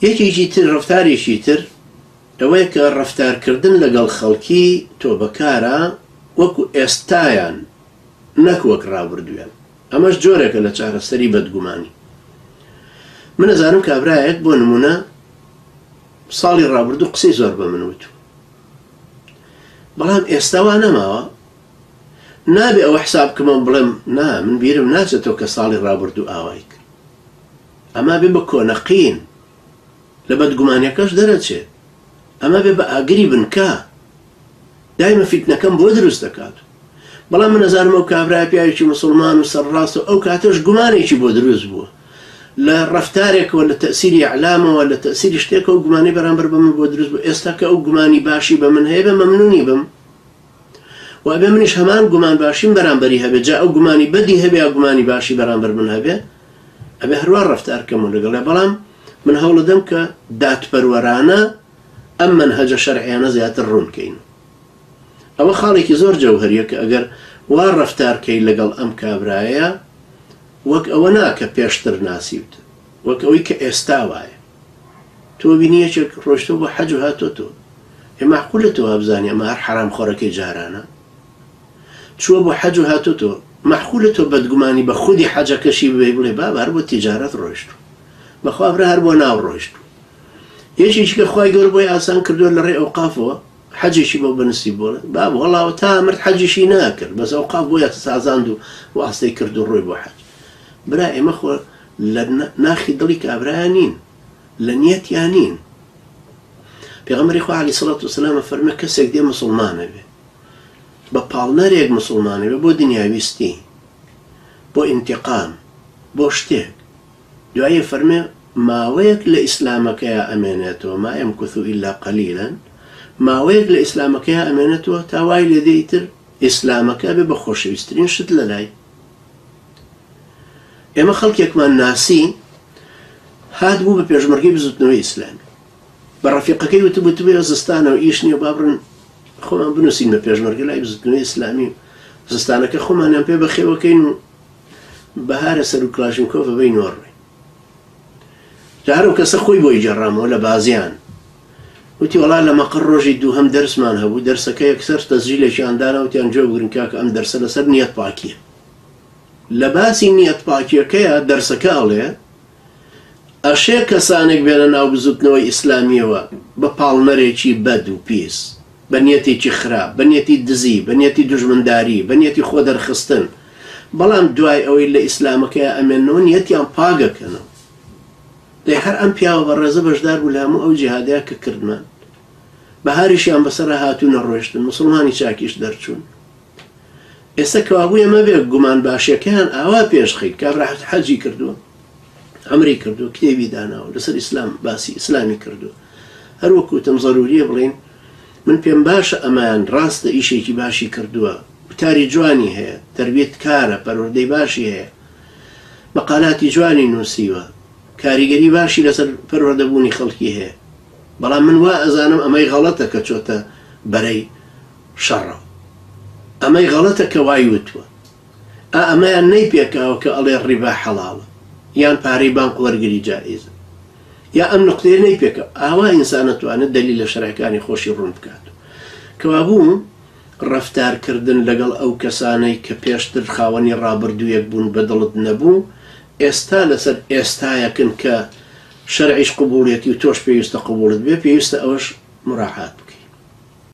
یەکێکی تر ڕەفتارێکی تر ئەوەیە کە ڕەفتارکردن لەگەڵ خەڵکی تۆ بەکارە وەکو ئێستایان نەک وەک ڕابردوویان. ئەمەش جۆرێکە لە چارەسەری بەدگومانی. من ئەزانم کابرایەک بۆ نمونە ساڵی ڕابردوو قسەی زۆر بە من وتو، بەڵام ئێستاوا نەماوە. نابێ ئەوە حساب بکەمە بڵێم نا من بیرم ناچێتەوە کە ساڵی ڕابردوو ئاوای کرد. ئەما بێ بە کۆنەقین لە بەدگومانیەکەش دەرەچێت. ئەمە بێ بە ئاگری بنکە دایمە فیتنەکەم بۆ دروست دەکات. بەڵام من ئەزانم ئەو کابرای پیاوێکی مسڵمان و سەرڕاست و ئەو کاتەش گومانێکی بۆ دروست بووە لە ڕەفتارێکەوە، لە تەسیری ئەعلامەوە، لە تەسیری شتێکە و گومانی بەرامبەر بە من بۆ دروست بوو. ئێستا کە ئەو گومانی باشی بە من هەیە بە مەمنونی بم، و ئەبێ منیش هەمان گومان باشیم بەرامبەری هەبێ. جا ئەو گومانی بەدی هەبێ ئەو گومانی باشی بەرامبەر من هەبێ، ئەبێ هەروە ڕەفتارکەم و لەگەڵێ. بەڵام من هەوڵ دەدەم کە دادپەروەرانە ئەم مەنهەجە شەرعیانە زیاتر ڕوونکەین. ئەوە خاڵێکی زۆر جەوهەریە کە ئەگەر وا ڕەفتارکەی لەگەڵ ئەم کابرایە وەک ئەوە ناکە پێشتر ناسیوت، وەک ئەوەی کە ئێستا وایە. تۆ بینی یەکێک ڕۆشتۆ بۆ حەج و هاتۆتۆ، معقولە تۆ وابزانێ ئەمە هەر حرام خۆرەکەی جارانە. چووە بۆ حەج و هاتۆتۆ، معقولە تۆ بەدگومانی بە خودی حەجەکەشی ببێ بڵێ بابە هەر بۆ تیجارەت ڕۆیشتو، بەخوا برا هەر بۆ ناو ڕۆیشتو. یەکێکی کە خوای گەورە بۆی ئاسان کردووە لە ڕێ ئەوقافەوە حەجێکی بۆ بنسی بۆڵێ باب وەڵاوە تا مرد حەجیشی ناکرد، بەس ئەوقاف بۆیە سازاند و واستەی کرد و ڕۆی بۆ حەج. برا ئێمە خۆ لە ناخی دڵی کابرایان نین، لە نیەتیان نین. پێغەمبەری خوا عەلەیهی سەڵات وسەلام فەرمێ کەسێک دێ مسڵمانە بێ بە پاڵنەرێک مسڵمانە بێ بۆ دنیاویستی، بۆ ئینتیقام، بۆ شتێک، دوایە فەرمێ ماوەیەک لە ئیسلامەکەیە ئەمێنێتەوە ما یەمکوث ئیلا قەلیلا، ماوەیەک لە ئیسلامەکەیە ئەمێنێتەوە تا وای لێ دێیتر ئیسلامەکە بێ بە خۆشەویستترین شت لە لای. ئێمە خەڵکێکمان ناسی هات بوو بە پێشمەرگەی بزوتنەوەی ئیسلامی، بە ڕەفیقەکەی وتبێ زستانەوە ئیش نییە با بڕن خۆمان بنووسین بە پێشمەرگە لای بزوتنەوەی ئیسلامی، زستانەکە خۆمانیان پێ بەخێوەکەین و بەهارە سەر و کلاشنکۆڤ بەی نۆڕێ. جا هەرو کەسە خۆی بۆی جێڕامەوە لە بازیان وتی وەڵا لە مەقڕ ڕۆژی دووهەم دەرسمان هەبوو، دەرسەکە یەکسەر تەسجیلێکیاندانا وتیان جۆ بگرن کاکە ئەم دەرسە لەسەر نیەت پاکیە. لە باسی نیەت پاکیەکەیە دەرسەکە ئەڵێ ئەشێ کەسانێک بێنە ناو بزوتنەوەی ئیسلامیەوە بە پاڵنەرێکی بەد و پیس، بە نیەتێکی خراپ، بە نیەتی دزی، بە نیەتی دوژمنداری، بە نیەتی خۆ دەرخستن، بەڵام دوای ئەوەی لە ئیسلامەکەیە ئەمێنەوە نیەتیان پاگەکەنەوە. دەی هەر ئەم پیاوە بە ڕێزە بەشدار بوو لە هەموو ئەو جیهادەیە کە کردمان، بەهاریشیان بەسەرە هاتوو نەڕۆیشتن، مسڵمانی چاکیش دەرچوون. ئێستا کەوابوو ئێمە بێ گومان باشیەکەیان ئاوا پێشخەیت. کابرا حەجی کردووە، عەمری کردووە، کتێبی داناوە لەسەر ئیسلام باسی ئیسلامی کردووە. هەر وەکوتم زەروریە بڵێن من پێم باشە ئەمان ڕاستە ئیشێکی باشی کردووە، وتاری جوانی هەیە، تەربیەت کارە، پەروەردەی باشی هەیە، مەقالاتی جوانی نووسیوە، کاریگەری باشی لەسەر پەروەردەبوونی خەڵکی هەیە. بەڵام من وا ئەزانم ئەمەی غەڵەتە کە چۆتە بەرەی شەڕە، ئەمەی غەڵەتە کە وای وتووە، ئەمەیان نەی پێکاوە کە ئەڵێ ڕیبا حەڵاڵە یان پارەی بانق وەرگری جائیزە، یا ئەم نقطەیە نەی پێکەوە. ئاوا ئینسان نەتوانێت دەلیل لە شەرعەکانی خۆشی ڕوون بکات. کەوابوو ڕەفتارکردن لەگەڵ ئەو کەسانەی کە پێشتر خاوەنی ڕابردوویەک بوون بەدڵت نەبوو، ئێستا لەسەر ئێستایەکن کە شەرعیش قبوڵێتی و تۆش پێویستە قبوڵت بێ، پێویستە ئەوەش مراعات